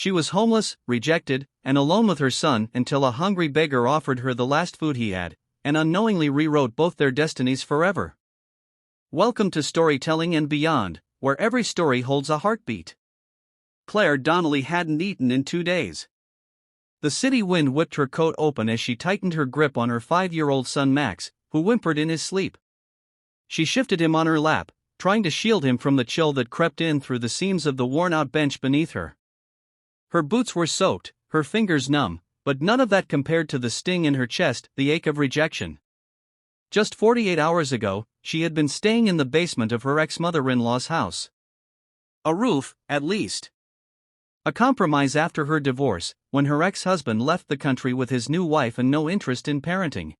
She was homeless, rejected, and alone with her son until a hungry beggar offered her the last food he had, and unknowingly rewrote both their destinies forever. Welcome to Storytelling and Beyond, where every story holds a heartbeat. Claire Donnelly hadn't eaten in 2 days. The city wind whipped her coat open as she tightened her grip on her 5-year-old son Max, who whimpered in his sleep. She shifted him on her lap, trying to shield him from the chill that crept in through the seams of the worn-out bench beneath her. Her boots were soaked, her fingers numb, but none of that compared to the sting in her chest, the ache of rejection. Just 48 hours ago, she had been staying in the basement of her ex-mother-in-law's house. A roof, at least. A compromise after her divorce, when her ex-husband left the country with his new wife and no interest in parenting.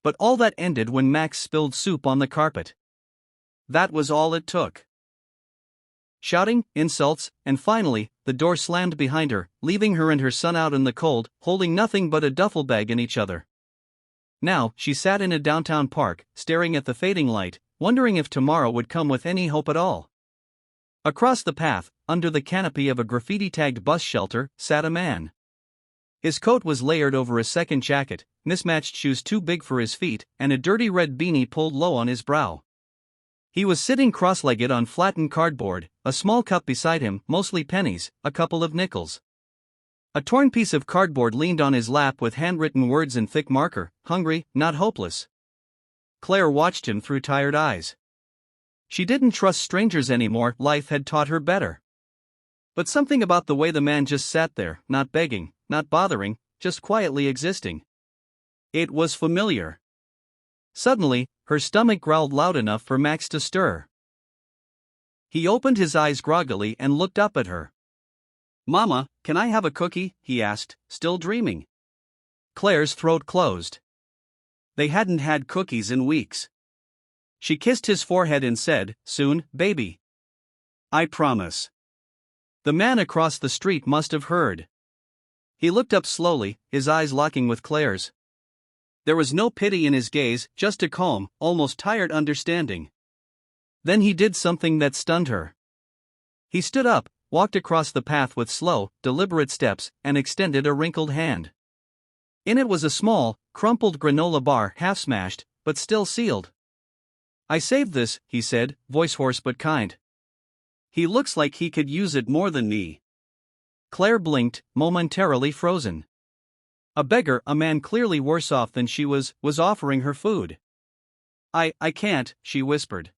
But all that ended when Max spilled soup on the carpet. That was all it took. Shouting, insults, and finally, the door slammed behind her, leaving her and her son out in the cold, holding nothing but a duffel bag in each other. Now, she sat in a downtown park, staring at the fading light, wondering if tomorrow would come with any hope at all. Across the path, under the canopy of a graffiti-tagged bus shelter, sat a man. His coat was layered over a second jacket, mismatched shoes too big for his feet, and a dirty red beanie pulled low on his brow. He was sitting cross-legged on flattened cardboard, a small cup beside him, mostly pennies, a couple of nickels. A torn piece of cardboard leaned on his lap with handwritten words in thick marker, hungry, not hopeless. Claire watched him through tired eyes. She didn't trust strangers anymore, life had taught her better. But something about the way the man just sat there, not begging, not bothering, just quietly existing. It was familiar. Suddenly, her stomach growled loud enough for Max to stir. He opened his eyes groggily and looked up at her. "Mama, can I have a cookie?" he asked, still dreaming. Claire's throat closed. They hadn't had cookies in weeks. She kissed his forehead and said, "Soon, baby. I promise." The man across the street must have heard. He looked up slowly, his eyes locking with Claire's. There was no pity in his gaze, just a calm, almost tired understanding. Then he did something that stunned her. He stood up, walked across the path with slow, deliberate steps, and extended a wrinkled hand. In it was a small, crumpled granola bar, half smashed, but still sealed. "I saved this," he said, voice hoarse but kind. "He looks like he could use it more than me." Claire blinked, momentarily frozen. A beggar, a man clearly worse off than she was offering her food. I can't," she whispered.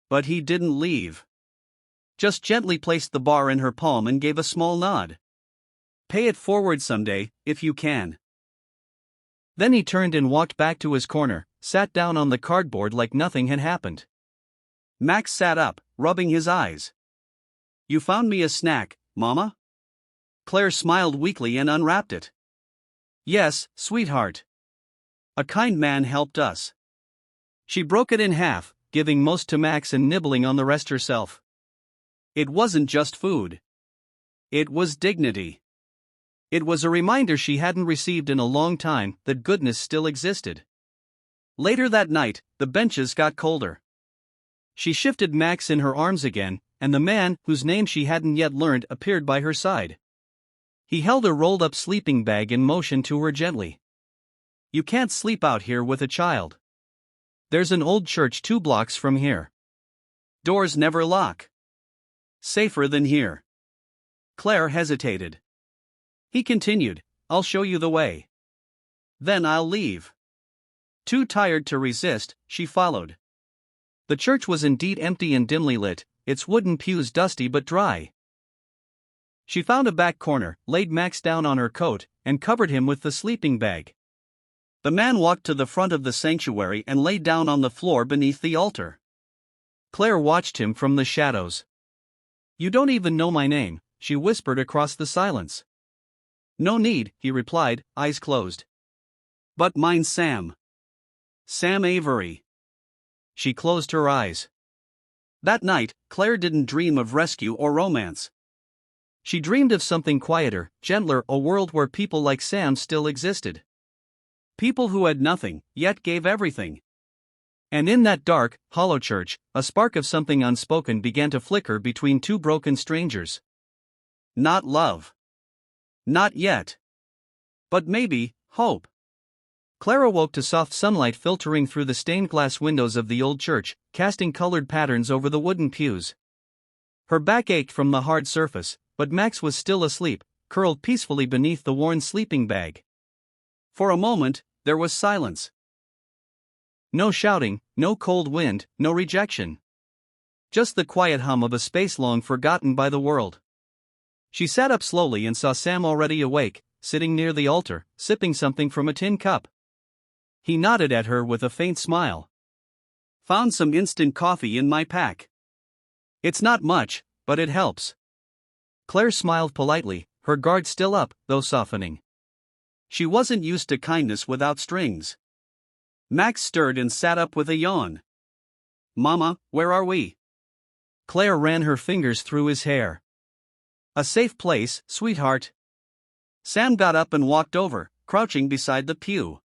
But he didn't leave. Just gently placed the bar in her palm and gave a small nod. "Pay it forward someday, if you can." Then he turned and walked back to his corner, sat down on the cardboard like nothing had happened. Max sat up, rubbing his eyes. "You found me a snack, Mama?" Claire smiled weakly and unwrapped it. "Yes, sweetheart. A kind man helped us." She broke it in half, giving most to Max and nibbling on the rest herself. It wasn't just food. It was dignity. It was a reminder she hadn't received in a long time that goodness still existed. Later that night, the benches got colder. She shifted Max in her arms again, and the man, whose name she hadn't yet learned, appeared by her side. He held a rolled-up sleeping bag in motion to her gently. "You can't sleep out here with a child. There's an old church 2 blocks from here. Doors never lock. Safer than here." Claire hesitated. He continued, "I'll show you the way. Then I'll leave." Too tired to resist, she followed. The church was indeed empty and dimly lit, its wooden pews dusty but dry. She found a back corner, laid Max down on her coat, and covered him with the sleeping bag. The man walked to the front of the sanctuary and lay down on the floor beneath the altar. Claire watched him from the shadows. "You don't even know my name," she whispered across the silence. "No need," he replied, eyes closed. "But mine's Sam. Sam Avery." She closed her eyes. That night, Claire didn't dream of rescue or romance. She dreamed of something quieter, gentler, a world where people like Sam still existed. People who had nothing, yet gave everything. And in that dark, hollow church, a spark of something unspoken began to flicker between 2 broken strangers. Not love. Not yet. But maybe, hope. Claire awoke to soft sunlight filtering through the stained glass windows of the old church, casting colored patterns over the wooden pews. Her back ached from the hard surface, but Max was still asleep, curled peacefully beneath the worn sleeping bag. For a moment, there was silence. No shouting, no cold wind, no rejection. Just the quiet hum of a space long forgotten by the world. She sat up slowly and saw Sam already awake, sitting near the altar, sipping something from a tin cup. He nodded at her with a faint smile. Found some instant coffee in my pack. It's not much, but it helps. Claire smiled politely, her guard still up, though softening. She wasn't used to kindness without strings. Max stirred and sat up with a yawn. Mama, where are we? Claire ran her fingers through his hair. A safe place, sweetheart. Sam got up and walked over, crouching beside the pew.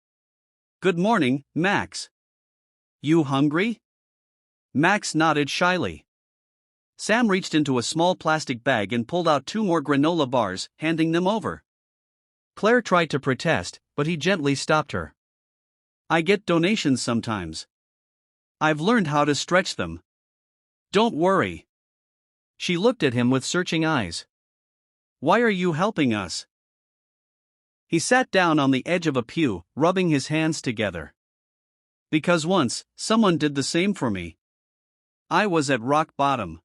Good morning, Max. You hungry? Max nodded shyly. Sam reached into a small plastic bag and pulled out 2 more granola bars, handing them over. Claire tried to protest, but he gently stopped her. I get donations sometimes. I've learned how to stretch them. Don't worry. She looked at him with searching eyes. Why are you helping us? He sat down on the edge of a pew, rubbing his hands together. Because once, someone did the same for me. I was at rock bottom.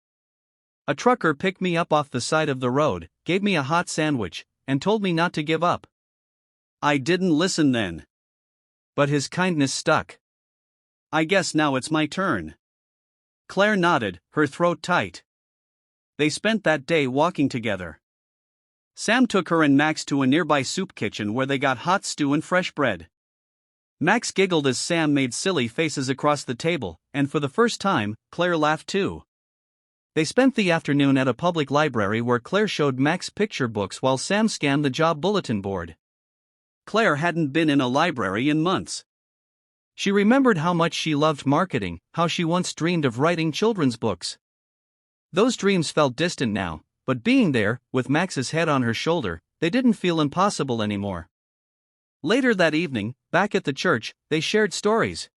A trucker picked me up off the side of the road, gave me a hot sandwich, and told me not to give up. I didn't listen then. But his kindness stuck. I guess now it's my turn. Claire nodded, her throat tight. They spent that day walking together. Sam took her and Max to a nearby soup kitchen where they got hot stew and fresh bread. Max giggled as Sam made silly faces across the table, and for the first time, Claire laughed too. They spent the afternoon at a public library where Claire showed Max picture books while Sam scanned the job bulletin board. Claire hadn't been in a library in months. She remembered how much she loved marketing, how she once dreamed of writing children's books. Those dreams felt distant now, but being there, with Max's head on her shoulder, they didn't feel impossible anymore. Later that evening, back at the church, they shared stories.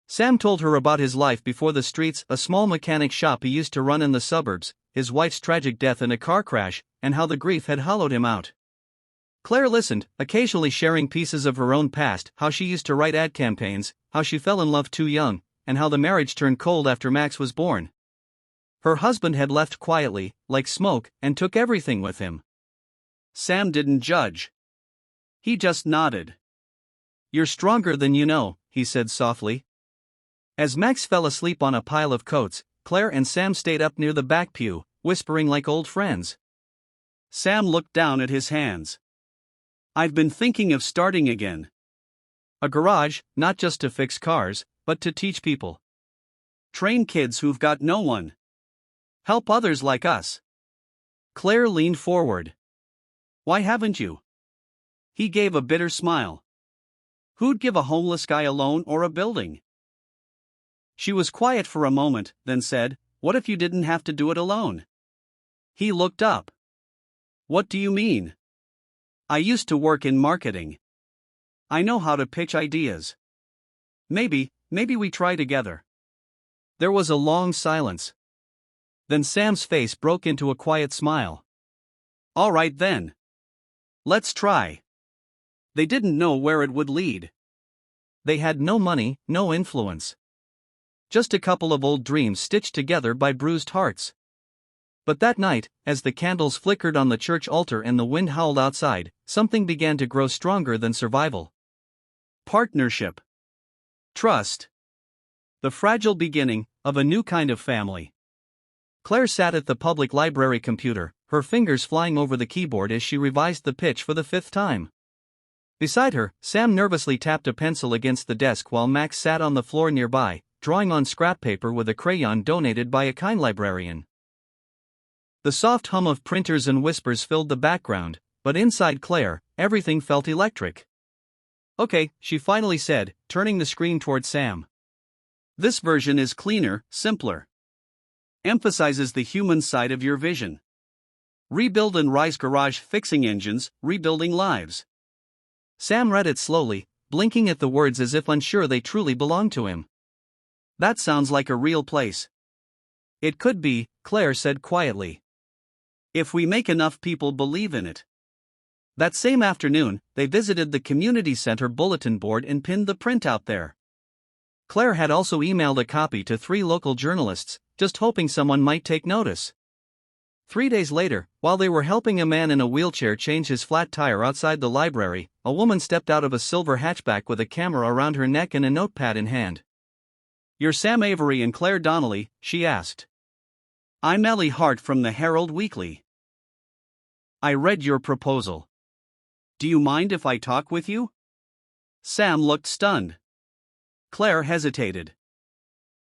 Sam told her about his life before the streets, a small mechanic shop he used to run in the suburbs, his wife's tragic death in a car crash, and how the grief had hollowed him out. Claire listened, occasionally sharing pieces of her own past, how she used to write ad campaigns, how she fell in love too young, and how the marriage turned cold after Max was born. Her husband had left quietly, like smoke, and took everything with him. Sam didn't judge. He just nodded. You're stronger than you know, he said softly. As Max fell asleep on a pile of coats, Claire and Sam stayed up near the back pew, whispering like old friends. Sam looked down at his hands. I've been thinking of starting again. A garage, not just to fix cars, but to teach people. Train kids who've got no one. Help others like us. Claire leaned forward. Why haven't you? He gave a bitter smile. Who'd give a homeless guy a loan or a building? She was quiet for a moment, then said, What if you didn't have to do it alone? He looked up. What do you mean? I used to work in marketing. I know how to pitch ideas. Maybe we try together. There was a long silence. Then Sam's face broke into a quiet smile. All right then. Let's try. They didn't know where it would lead. They had no money, no influence. Just a couple of old dreams stitched together by bruised hearts. But that night, as the candles flickered on the church altar and the wind howled outside, something began to grow stronger than survival. Partnership. Trust. The fragile beginning of a new kind of family. Claire sat at the public library computer, her fingers flying over the keyboard as she revised the pitch for the 5th time. Beside her, Sam nervously tapped a pencil against the desk while Max sat on the floor nearby, drawing on scrap paper with a crayon donated by a kind librarian. The soft hum of printers and whispers filled the background, but inside Claire, everything felt electric. Okay, she finally said, turning the screen toward Sam. This version is cleaner, simpler. Emphasizes the human side of your vision. Rebuild and Rise Garage Fixing Engines, Rebuilding Lives. Sam read it slowly, blinking at the words as if unsure they truly belonged to him. That sounds like a real place. It could be, Claire said quietly. If we make enough people believe in it. That same afternoon, they visited the community center bulletin board and pinned the printout there. Claire had also emailed a copy to 3 local journalists, just hoping someone might take notice. 3 days later, while they were helping a man in a wheelchair change his flat tire outside the library, a woman stepped out of a silver hatchback with a camera around her neck and a notepad in hand. "You're Sam Avery and Claire Donnelly?" she asked. "I'm Ellie Hart from the Herald Weekly. I read your proposal. Do you mind if I talk with you?" Sam looked stunned. Claire hesitated.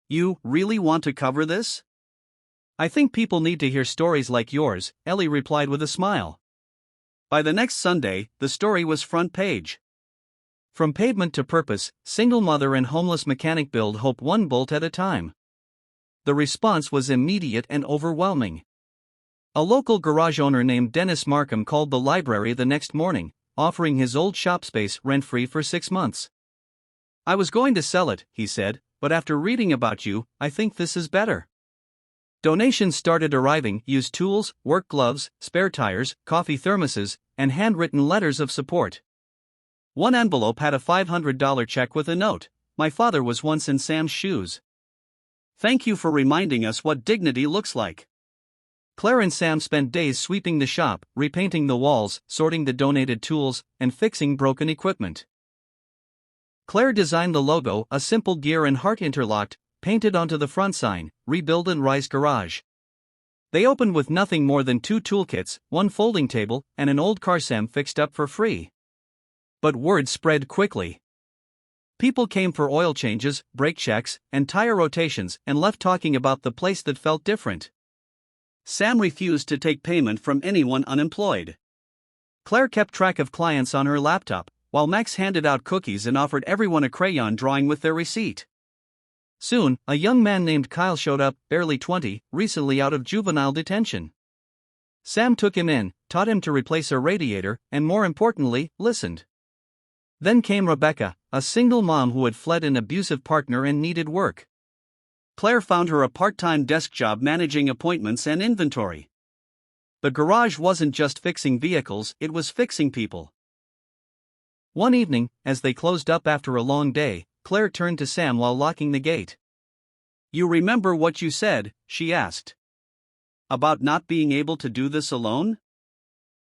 "You really want to cover this?" "I think people need to hear stories like yours," Ellie replied with a smile. By the next Sunday, the story was front page. From pavement to purpose, single mother and homeless mechanic build hope one bolt at a time. The response was immediate and overwhelming. A local garage owner named Dennis Markham called the library the next morning, offering his old shop space rent-free for 6 months. "I was going to sell it," he said, "but after reading about you, I think this is better." Donations started arriving: used tools, work gloves, spare tires, coffee thermoses, and handwritten letters of support. One envelope had a $500 check with a note: "My father was once in Sam's shoes. Thank you for reminding us what dignity looks like." Claire and Sam spent days sweeping the shop, repainting the walls, sorting the donated tools, and fixing broken equipment. Claire designed the logo, a simple gear and heart interlocked, painted onto the front sign, "Rebuild and Rise Garage." They opened with nothing more than 2 toolkits, 1 folding table, and an old car Sam fixed up for free. But word spread quickly. People came for oil changes, brake checks, and tire rotations, and left talking about the place that felt different. Sam refused to take payment from anyone unemployed. Claire kept track of clients on her laptop, while Max handed out cookies and offered everyone a crayon drawing with their receipt. Soon, a young man named Kyle showed up, barely 20, recently out of juvenile detention. Sam took him in, taught him to replace a radiator, and more importantly, listened. Then came Rebecca, a single mom who had fled an abusive partner and needed work. Claire found her a part-time desk job managing appointments and inventory. The garage wasn't just fixing vehicles, it was fixing people. One evening, as they closed up after a long day, Claire turned to Sam while locking the gate. "You remember what you said?" she asked. "About not being able to do this alone?"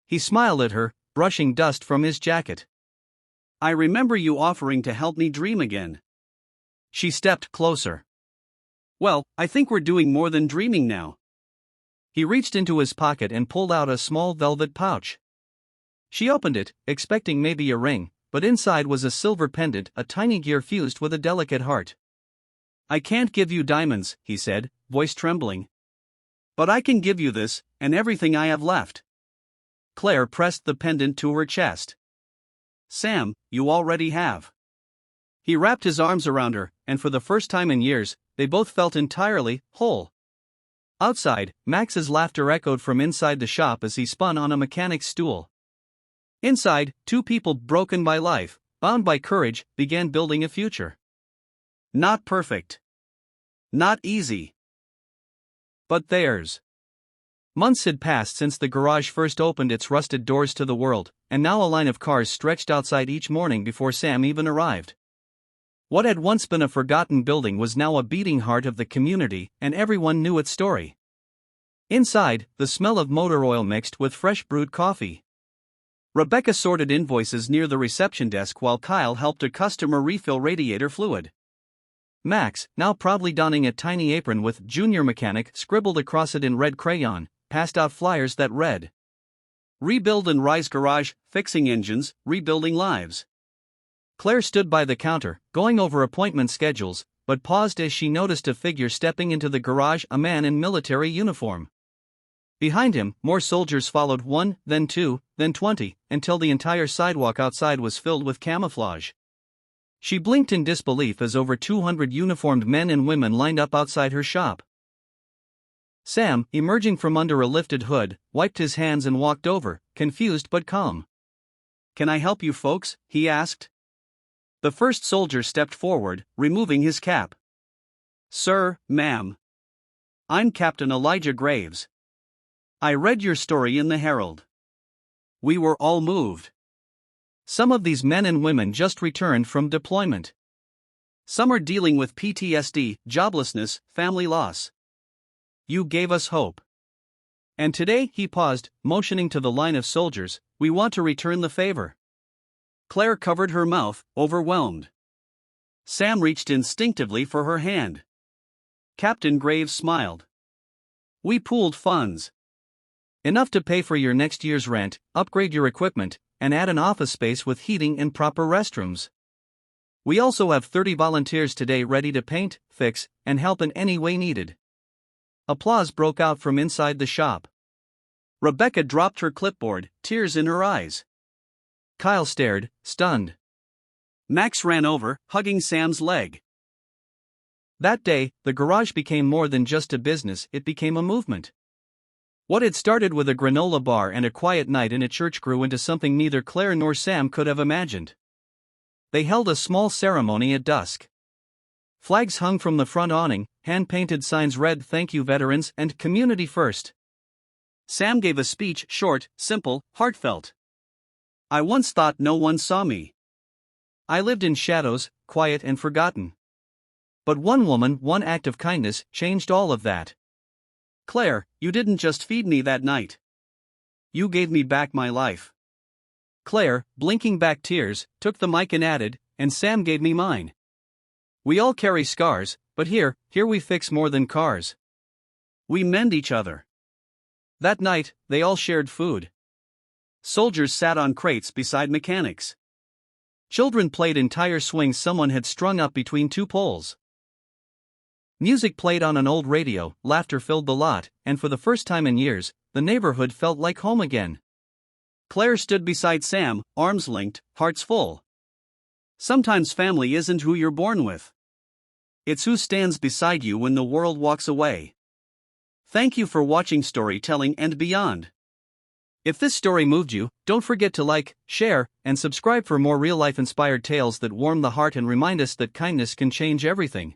He smiled at her, brushing dust from his jacket. "I remember you offering to help me dream again." She stepped closer. "Well, I think we're doing more than dreaming now." He reached into his pocket and pulled out a small velvet pouch. She opened it, expecting maybe a ring, but inside was a silver pendant, a tiny gear fused with a delicate heart. "I can't give you diamonds," he said, voice trembling. "But I can give you this, and everything I have left." Claire pressed the pendant to her chest. "Sam, you already have." He wrapped his arms around her, and for the first time in years, they both felt entirely whole. Outside, Max's laughter echoed from inside the shop as he spun on a mechanic's stool. Inside, 2 people broken by life, bound by courage, began building a future. Not perfect. Not easy. But theirs. Months had passed since the garage first opened its rusted doors to the world, and now a line of cars stretched outside each morning before Sam even arrived. What had once been a forgotten building was now a beating heart of the community, and everyone knew its story. Inside, the smell of motor oil mixed with fresh brewed coffee. Rebecca sorted invoices near the reception desk while Kyle helped a customer refill radiator fluid. Max, now proudly donning a tiny apron with "Junior Mechanic" scribbled across it in red crayon, passed out flyers that read, "Rebuild and Rise Garage, Fixing Engines, Rebuilding Lives." Claire stood by the counter, going over appointment schedules, but paused as she noticed a figure stepping into the garage, a man in military uniform. Behind him, more soldiers followed, 1, then 2, then 20, until the entire sidewalk outside was filled with camouflage. She blinked in disbelief as over 200 uniformed men and women lined up outside her shop. Sam, emerging from under a lifted hood, wiped his hands and walked over, confused but calm. "Can I help you folks?" he asked. The first soldier stepped forward, removing his cap. "Sir, ma'am. I'm Captain Elijah Graves. I read your story in the Herald." We were all moved. Some of these men and women just returned from deployment. Some are dealing with PTSD, joblessness, family loss. You gave us hope. And today, he paused, motioning to the line of soldiers, we want to return the favor. Claire covered her mouth, overwhelmed. Sam reached instinctively for her hand. Captain Graves smiled. We pooled funds. Enough to pay for your next year's rent, upgrade your equipment, and add an office space with heating and proper restrooms. We also have 30 volunteers today ready to paint, fix, and help in any way needed. Applause broke out from inside the shop. Rebecca dropped her clipboard, tears in her eyes. Kyle stared, stunned. Max ran over, hugging Sam's leg. That day, the garage became more than just a business, it became a movement. What had started with a granola bar and a quiet night in a church grew into something neither Claire nor Sam could have imagined. They held a small ceremony at dusk. Flags hung from the front awning, hand-painted signs read "Thank you veterans" and "Community First." Sam gave a speech, short, simple, heartfelt. I once thought no one saw me. I lived in shadows, quiet and forgotten. But one woman, one act of kindness, changed all of that. Claire, you didn't just feed me that night. You gave me back my life. Claire, blinking back tears, took the mic and added, and Sam gave me mine. We all carry scars, but here we fix more than cars. We mend each other. That night, they all shared food. Soldiers sat on crates beside mechanics. Children played in tire swings someone had strung up between two poles. Music played on an old radio, laughter filled the lot, and for the first time in years, the neighborhood felt like home again. Claire stood beside Sam, arms linked, hearts full. Sometimes family isn't who you're born with. It's who stands beside you when the world walks away. Thank you for watching Storytelling and Beyond. If this story moved you, don't forget to like, share, and subscribe for more real-life inspired tales that warm the heart and remind us that kindness can change everything.